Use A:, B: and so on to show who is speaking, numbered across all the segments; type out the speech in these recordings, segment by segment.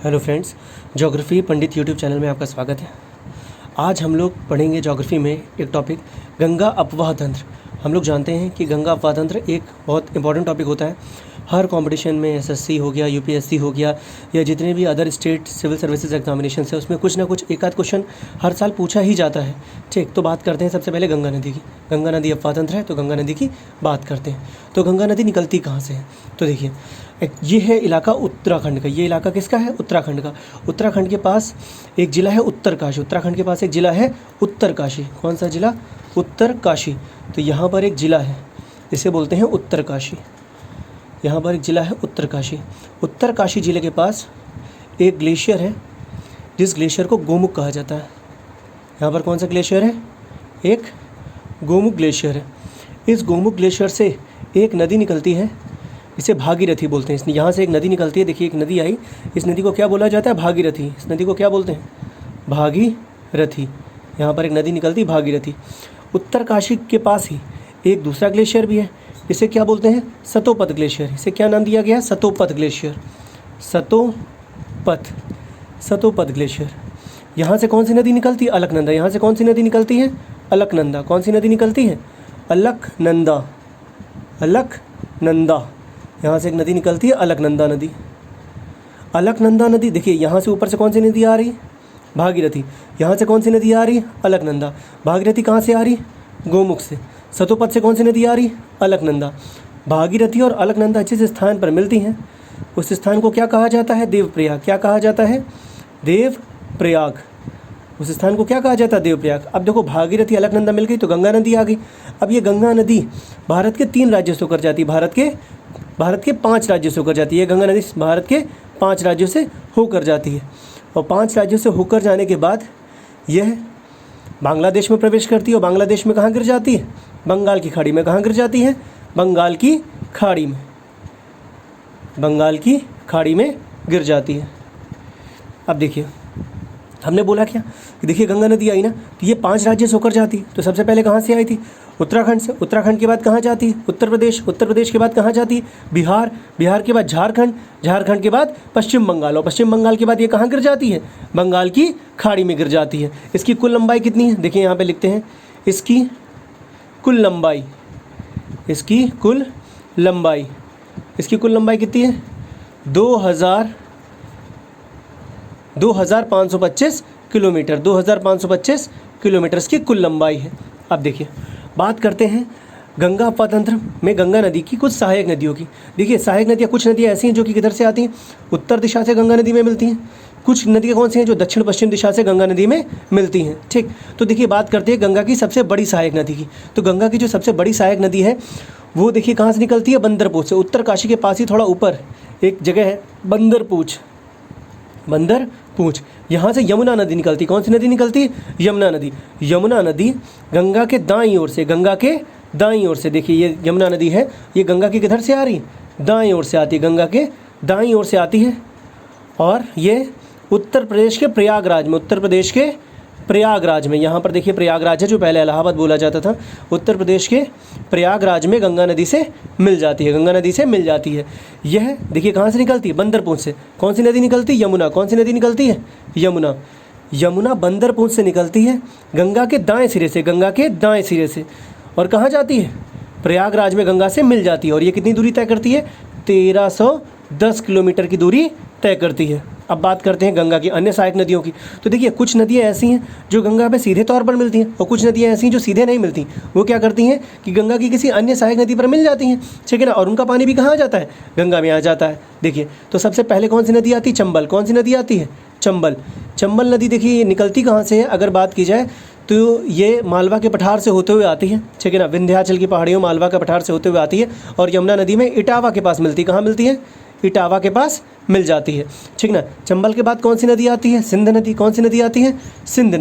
A: Hello friends, geography पंडित YouTube channel में आपका स्वागत है। आज हम लोग पढ़ेंगे ज्योग्राफी में एक टॉपिक गंगा अपवाह तंत्र। हम लोग जानते हैं कि गंगा अपवाह तंत्र एक बहुत इंपॉर्टेंट टॉपिक होता है। हर कंपटीशन में एसएससी हो गया, यूपीएससी हो गया, या जितने भी other state civil services examination है उसमें कुछ ना कुछ एक आध क्वेश्चन हर साल पूछा ही जाता है। ठीक, तो बात करते हैं सबसे पहले गंगा नदी की। गंगा नदी अपवाह तंत्र है तो गंगा नदी की बात करते हैं। तो गंगा नदी निकलती कहाँ से है? तो देखिए, ये है इलाका उत्तराखंड का। ये इलाका किसका है? उत्तराखंड का। उत्तराखंड के पास एक ज़िला है उत्तरकाशी। उत्तराखंड के पास एक ज़िला है उत्तरकाशी। कौन सा ज़िला? उत्तरकाशी। तो यहाँ पर एक ज़िला है, इसे बोलते हैं उत्तरकाशी। यहाँ पर एक ज़िला है उत्तरकाशी। उत्तरकाशी ज़िले के पास एक ग्लेशियर है, जिस ग्लेशियर को गोमुख कहा जाता है। यहाँ पर कौन सा ग्लेशियर है? एक गोमुख ग्लेशियर है। इस गोमुख ग्लेशियर से एक नदी निकलती है, इसे भागीरथी बोलते हैं। यहाँ से एक नदी निकलती है। देखिए, एक नदी आई, इस नदी को क्या बोला जाता है? भागीरथी। इस नदी को क्या बोलते हैं? भागीरथी। यहाँ पर एक नदी निकलती है, भागीरथी। उत्तरकाशी के पास ही एक दूसरा ग्लेशियर भी है, इसे क्या बोलते हैं? सतोपत ग्लेशियर। इसे क्या नाम दिया गया? सतोपत ग्लेशियर। सतोपत ग्लेशियर। यहाँ से कौन सी नदी निकलती है? अलकनंदा। यहाँ से कौन सी नदी निकलती है? अलकनंदा। कौन सी नदी निकलती है? अलकनंदा। यहाँ से एक नदी निकलती है, अलकनंदा नदी। अलकनंदा नदी, देखिए यहाँ से ऊपर से कौन सी नदी आ रही है? भागीरथी। यहाँ से कौन सी नदी आ रही है? अलकनंदा। भागीरथी कहाँ से आ रही? गोमुख से। सतोपत से कौन सी नदी आ रही? अलकनंदा। भागीरथी और अलकनंदा जिस स्थान पर मिलती हैं उस स्थान को क्या कहा जाता है? देवप्रयाग। क्या कहा जाता है? देवप्रयाग। उस स्थान को क्या कहा जाता है? देवप्रयाग। अब देखो, भागीरथी अलकनंदा मिल गई तो गंगा नदी आ गई। अब ये गंगा नदी भारत के 3 राज्यों से होकर जाती है। भारत के 5 राज्यों से होकर जाती है। गंगा नदी भारत के 5 राज्यों से होकर जाती है, और 5 राज्यों से होकर जाने के बाद यह बांग्लादेश में प्रवेश करती है। और बांग्लादेश में कहाँ गिर जाती है? बंगाल की खाड़ी में। कहाँ गिर जाती है? बंगाल की खाड़ी में। बंगाल की खाड़ी में गिर जाती है। अब देखिए, हमने बोला क्या कि देखिए गंगा नदी आई ना, तो ये 5 राज्य से होकर जाती। तो सबसे पहले कहाँ से आई थी? उत्तराखंड से। उत्तराखंड के बाद कहाँ जाती है? उत्तर प्रदेश। उत्तर प्रदेश के बाद कहाँ जाती है? बिहार। बिहार के बाद झारखंड। झारखंड के बाद पश्चिम बंगाल। और पश्चिम बंगाल के बाद ये कहाँ गिर जाती है? बंगाल की खाड़ी में गिर जाती है। इसकी कुल लंबाई कितनी है? देखिए यहाँ पे लिखते हैं इसकी कुल लंबाई। इसकी कुल लंबाई कितनी है? 2525 किलोमीटर। 2525 किलोमीटर इसकी कुल लंबाई है। अब देखिए, बात करते हैं गंगा अपवाह तंत्र में गंगा नदी की कुछ सहायक नदियों की। देखिए, सहायक नदियाँ, कुछ नदियाँ ऐसी हैं जो कि किधर से आती हैं? उत्तर दिशा से गंगा नदी में मिलती हैं। कुछ नदियाँ कौन सी हैं जो दक्षिण पश्चिम दिशा से गंगा नदी में मिलती हैं। ठीक, तो देखिए, बात करते हैं गंगा की सबसे बड़ी सहायक नदी की। तो गंगा की जो सबसे बड़ी सहायक नदी है वो देखिए कहाँ से निकलती है? बंदरपूछ से। उत्तरकाशी के पास ही थोड़ा ऊपर एक जगह है बंदरपूछ। यहाँ से यमुना नदी निकलती। कौन सी नदी निकलती है? यमुना नदी। यमुना नदी गंगा के दाईं ओर से, देखिए ये यमुना नदी है, ये गंगा की किधर से आ रही है? दाईं ओर से आती है। गंगा के दाईं ओर से आती है, और ये उत्तर प्रदेश के प्रयागराज में, यहाँ पर देखिए प्रयागराज है जो पहले इलाहाबाद बोला जाता था। उत्तर प्रदेश के प्रयागराज में गंगा नदी से मिल जाती है। यह देखिए कहाँ से निकलती है? बंदरपूछ से। कौन सी नदी निकलती है? यमुना। कौन सी नदी निकलती है? यमुना बंदरपूछ से निकलती है गंगा के दाएं सिरे से। और कहाँ जाती है? प्रयागराज में गंगा से मिल जाती है। और ये कितनी दूरी तय करती है? 1310 किलोमीटर की दूरी तय करती है। अब बात करते हैं गंगा की अन्य सहायक नदियों की। तो देखिए, कुछ नदियाँ ऐसी हैं जो गंगा पे सीधे तौर पर मिलती हैं, और कुछ नदियाँ ऐसी हैं जो सीधे नहीं मिलती। वो क्या करती हैं कि गंगा की किसी अन्य सहायक नदी पर मिल जाती हैं, ठीक है ना, और उनका पानी भी कहाँ आ जाता है? गंगा में आ जाता है। देखिए, तो सबसे पहले कौन सी नदी आती है? चंबल। कौन सी नदी आती है? चंबल नदी। देखिए, ये निकलती कहाँ से है? अगर बात की जाए तो ये मालवा के पठार से होते हुए आती है, ठीक है ना, विंध्याचल की पहाड़ियों मालवा के पठार से होते हुए आती है, और यमुना नदी में इटावा के पास मिलती है। कहाँ मिलती है? इटावा के पास मिल जाती है, ठीक ना। चंबल के बाद कौन सी नदी आती है? सिंध नदी। कौन सी नदी आती है? सिंध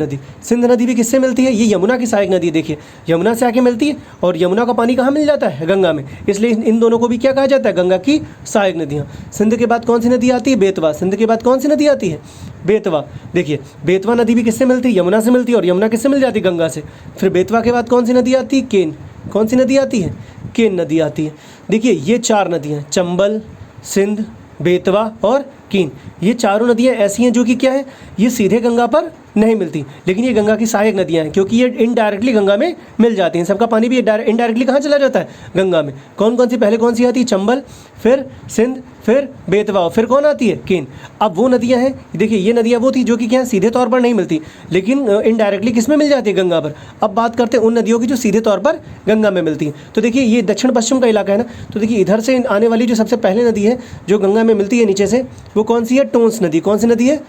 A: नदी भी किससे मिलती है? ये यमुना की सहायक नदी। देखिए, यमुना से आके मिलती है, और यमुना का पानी कहाँ मिल जाता है? गंगा में। इसलिए इन दोनों को भी क्या कहा जाता है? गंगा की सहायक नदियाँ। सिंध के बाद कौन सी नदी आती है? बेतवा। सिंध के बाद कौन सी नदी आती है? बेतवा। देखिए, बेतवा नदी भी किससे मिलती है? यमुना से मिलती है, और यमुना किससे मिल जाती है? गंगा से। फिर बेतवा के बाद कौन सी नदी आती है? केन। कौन सी नदी आती है? केन नदी आती है। देखिए, ये 4 नदियाँ, चंबल, सिंध, बेतवा और कीन। ये चारों नदियाँ ऐसी हैं जो कि क्या है, ये सीधे गंगा पर नहीं मिलती, लेकिन ये गंगा की सहायक नदियाँ हैं, क्योंकि ये इनडायरेक्टली गंगा में मिल जाती हैं। सबका पानी भी इनडायरेक्टली कहाँ चला जाता है, गंगा में। कौन कौन सी, पहले कौन सी आती है, चंबल, फिर सिंध, फिर बेतवा, फिर कौन आती है, कीन। अब वो नदियाँ हैं, देखिए ये नदियाँ वो थी जो कि क्या है, सीधे तौर पर नहीं मिलती, लेकिन इनडायरेक्टली किस में मिल जाती है, गंगा पर। अब बात करते हैं उन नदियों की जो सीधे तौर पर गंगा में मिलती हैं। तो देखिए ये दक्षिण पश्चिम का इलाका है ना, तो देखिए इधर से आने वाली जो सबसे पहले नदी है जो गंगा में मिलती है नीचे से, वो कौन सी है, टोंस नदी। कौन सी नदी है,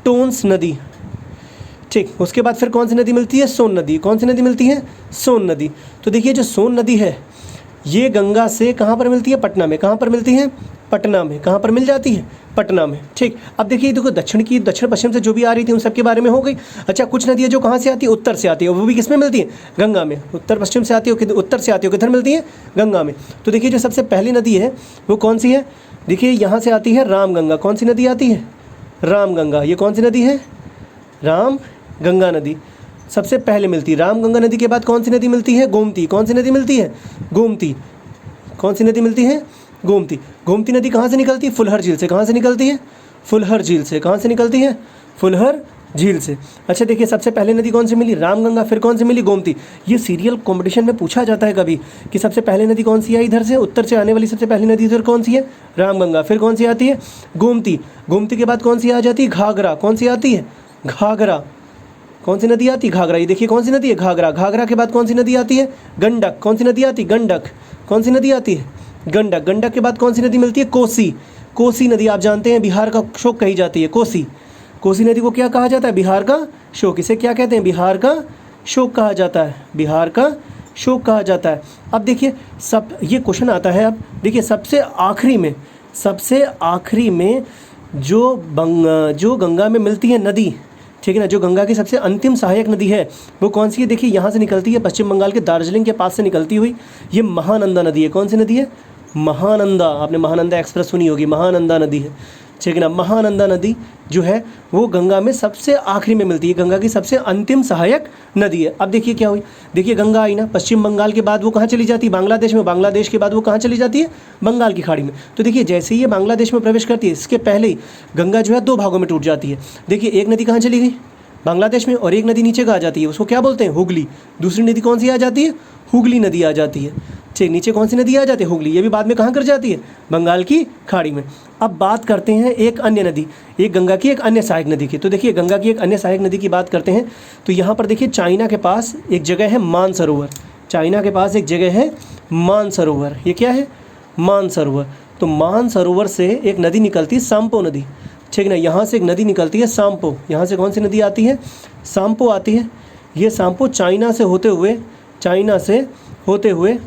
A: टोंस नदी, ठीक। उसके बाद फिर कौन सी नदी मिलती है, सोन नदी। कौन सी नदी मिलती है, सोन नदी। तो देखिए जो सोन नदी है ये गंगा से कहाँ पर मिलती है, पटना में। कहाँ पर मिलती है, पटना में। कहाँ पर मिल जाती है, पटना में, ठीक। अब देखिए देखो दक्षिण पश्चिम से जो भी आ रही थी उन सब के बारे में हो गई। अच्छा, कुछ नदियाँ जो कहाँ से आती है, उत्तर से आती है, वो भी किस में मिलती है, गंगा में। उत्तर पश्चिम से आती है, उत्तर से आती है, किधर मिलती है, गंगा में। तो देखिए जो सबसे पहली नदी है वो कौन सी है, देखिए यहाँ से आती है रामगंगा। कौन सी नदी आती है, रामगंगा। ये कौन सी नदी है, रामगंगा नदी सबसे पहले मिलती है। रामगंगा नदी के बाद कौन सी नदी मिलती है, गोमती। कौन सी नदी मिलती है, गोमती। कौन सी नदी मिलती है, गोमती। गोमती नदी कहाँ से निकलती है, फुलहर झील से। कहाँ से निकलती है, फुलहर झील से। कहाँ से निकलती है, फुलहर झील से। अच्छा देखिए सबसे पहले नदी कौन सी मिली, रामगंगा, फिर कौन सी मिली, गोमती। ये सीरियल कंपटीशन में पूछा जाता है कभी कि सबसे पहले नदी कौन सी है, इधर से उत्तर से आने वाली सबसे पहली नदी इधर कौन सी है, रामगंगा, फिर कौन सी आती है, गोमती। गोमती के बाद कौन सी आ जाती है, घाघरा। कौन सी आती है, घाघरा। कौन सी नदी आती है, घाघरा। ये देखिए कौन सी नदी है, घाघरा। घाघरा के बाद कौन सी नदी आती है, गंडक। कौन सी नदी आती है, गंडक। कौन सी नदी आती है, गंडक। गंडक के बाद कौन सी नदी मिलती है, कोसी। कोसी नदी आप जानते हैं बिहार का शोक कही जाती है, कोसी। कोसी नदी को क्या कहा जाता है, बिहार का शोक। इसे क्या कहते हैं, बिहार का शोक कहा जाता है, बिहार का शोक कहा जाता है। अब देखिए सब ये क्वेश्चन आता है, अब देखिए सबसे आखिरी में जो गंगा में मिलती है नदी, ठीक है ना, जो गंगा की सबसे अंतिम सहायक नदी है वो कौन सी है, देखिए यहाँ से निकलती है, पश्चिम बंगाल के दार्जिलिंग के पास से निकलती हुई, ये महानंदा नदी है। कौन सी नदी है, महानंदा। आपने महानंदा एक्सप्रेस सुनी होगी, महानंदा नदी है, ठीक है ना। महानंदा नदी जो है वो गंगा में सबसे आखिरी में मिलती है, गंगा की सबसे अंतिम सहायक नदी है। अब देखिए क्या हुई, देखिए गंगा आई ना पश्चिम बंगाल के बाद वो कहाँ चली जाती है, बांग्लादेश में। बांग्लादेश के बाद वो कहाँ चली जाती है, बंगाल की खाड़ी में। तो देखिए जैसे ही ये बांग्लादेश में प्रवेश करती है, इसके पहले ही गंगा जो है दो भागों में टूट जाती है। देखिए एक नदी कहाँ चली गई, बांग्लादेश में, और एक नदी नीचे का आ जाती है, उसको क्या बोलते हैं, हुगली। दूसरी नदी कौन सी आ जाती है, हुगली नदी आ जाती है, ठीक। नीचे कौन सी नदी आ जाती है, हुगली। ये भी बाद में कहाँ कर जाती है, बंगाल की खाड़ी में। अब बात करते हैं एक अन्य नदी, एक गंगा की एक अन्य सहायक नदी की। तो देखिए गंगा की एक अन्य सहायक नदी की बात करते हैं तो यहाँ पर देखिए चाइना के पास एक जगह है मानसरोवर। चाइना के पास एक जगह है मानसरोवर। ये क्या है, मानसरोवर। तो मानसरोवर से एक नदी निकलती है, सांपो नदी, ठीक ना। यहाँ से एक नदी निकलती है सांपो। यहाँ से कौन सी नदी आती है, सांपो आती है। ये सांपो चाइना से होते हुए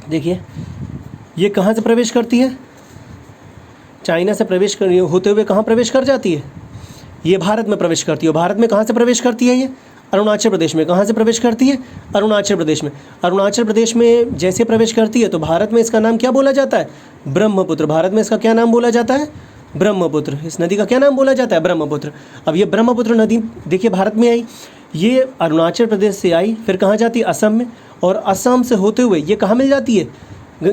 A: देखिए ये कहाँ से प्रवेश करती है, चाइना से होते हुए कहाँ प्रवेश कर जाती है, ये भारत में प्रवेश करती है। भारत में कहाँ से प्रवेश करती है, ये अरुणाचल प्रदेश में। कहाँ से प्रवेश करती है, अरुणाचल प्रदेश में। अरुणाचल प्रदेश में जैसे प्रवेश करती है तो भारत में इसका नाम क्या बोला जाता है, ब्रह्मपुत्र। भारत में इसका क्या नाम बोला जाता है, ब्रह्मपुत्र। इस नदी का क्या नाम बोला जाता है, ब्रह्मपुत्र। अब ये ब्रह्मपुत्र नदी देखिए भारत में आई, ये अरुणाचल प्रदेश से आई, फिर कहाँ जाती है, असम में, और असम से होते हुए ये कहाँ मिल जाती है,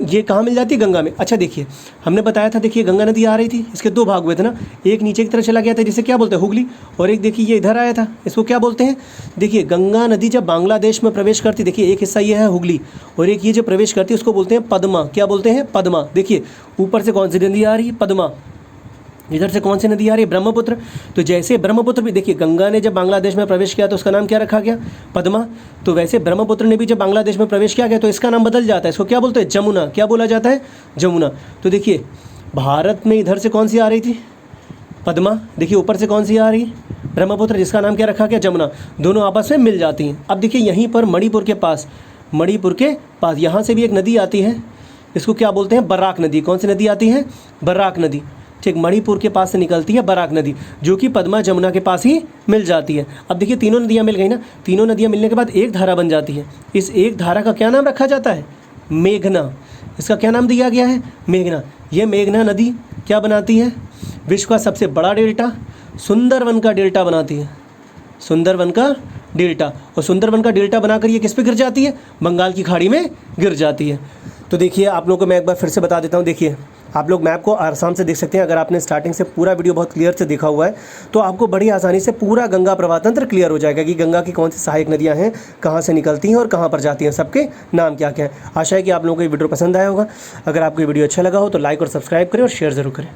A: ये कहाँ मिल जाती है, गंगा में। अच्छा देखिए हमने बताया था, देखिए गंगा नदी आ रही थी, इसके दो भाग हुए थे ना, एक नीचे की तरफ चला गया था जिसे क्या बोलते हैं, हुगली, और एक देखिए ये इधर आया था, इसको क्या बोलते हैं। देखिए गंगा नदी जब बांग्लादेश में प्रवेश करती, देखिए एक हिस्सा ये है हुगली, और एक ये जो प्रवेश करती है उसको बोलते हैं पद्मा। क्या बोलते हैं, पद्मा। देखिए ऊपर से कौन सी नदी आ रही है, पद्मा। इधर से कौन सी नदी आ रही है, ब्रह्मपुत्र। तो जैसे ब्रह्मपुत्र भी देखिए गंगा ने जब बांग्लादेश में प्रवेश किया तो उसका नाम क्या रखा गया, पद्मा। तो वैसे ब्रह्मपुत्र ने भी जब बांग्लादेश में प्रवेश किया गया तो इसका नाम बदल जाता है, इसको क्या बोलते हैं, जमुना। क्या बोला जाता है, जमुना। तो देखिए भारत में इधर से कौन सी आ रही थी, पद्मा। देखिए ऊपर से कौन सी आ रही है, ब्रह्मपुत्र, जिसका नाम क्या रखा गया, जमुना। दोनों आपस में मिल जाती हैं। अब देखिए यहीं पर मणिपुर के पास यहाँ से भी एक नदी आती है, इसको क्या बोलते हैं, बराक नदी। कौन सी नदी आती है, बराक नदी, ठीक। मणिपुर के पास से निकलती है बराक नदी, जो कि पद्मा जमुना के पास ही मिल जाती है। अब देखिए तीनों नदियाँ मिल गई ना, तीनों नदियाँ मिलने के बाद एक धारा बन जाती है। इस एक धारा का क्या नाम रखा जाता है, मेघना। इसका क्या नाम दिया गया है, मेघना। ये मेघना नदी क्या बनाती है, विश्व का सबसे बड़ा डेल्टा, सुंदरवन का डेल्टा बनाती है, सुंदरवन का डेल्टा। और सुंदरवन का डेल्टा बनाकर ये किस पे गिर जाती है, बंगाल की खाड़ी में गिर जाती है। तो देखिए आप लोगों को मैं एक बार फिर से बता देता हूँ। देखिए आप लोग मैप को आराम से देख सकते हैं। अगर आपने स्टार्टिंग से पूरा वीडियो बहुत क्लियर से देखा हुआ है तो आपको बड़ी आसानी से पूरा गंगा प्रवाह तंत्र क्लियर हो जाएगा कि गंगा की कौन सी सहायक नदियाँ हैं, कहाँ से निकलती हैं और कहाँ पर जाती हैं, सबके नाम क्या क्या हैं। आशा है कि आप लोगों को ये वीडियो पसंद आया होगा। अगर आपको ये वीडियो अच्छा लगा हो तो लाइक और सब्सक्राइब करें और शेयर ज़रूर करें।